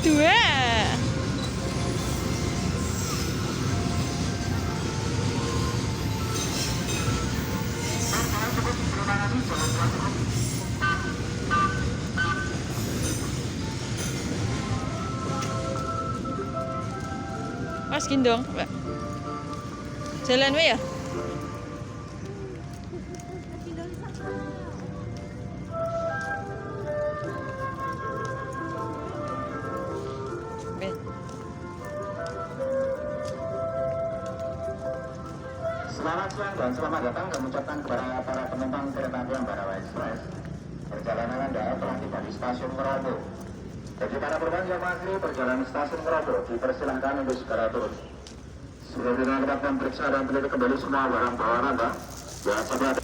dua. Mas gendong, Mbak. Jalan wae ya? Selamat siang dan selamat datang kami ucapkan kepada para penumpang kereta api Ambarawa Express. Perjalanan Anda telah tiba di stasiun Merobo. Bagi para korban yang mengantri perjalanan stasiun Merobo, dipersilahkan untuk segera turun. Sudah dilakukan periksa dan teliti kembali semua barang bawaan Anda. Jangan sampai ada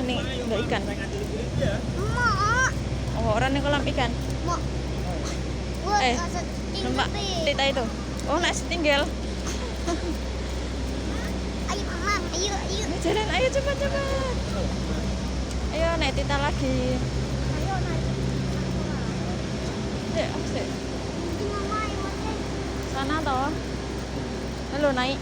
Ini ada ikan. Oh, orang yang kolam ikan. Nampak tita itu. Oh, nak setinggal. Ayo mama, ayo. Jalan, ayo cepat. Ayo naik tita lagi. Ayo naik. Sik. Mama, ayo naik. Sana toh. Halo naik.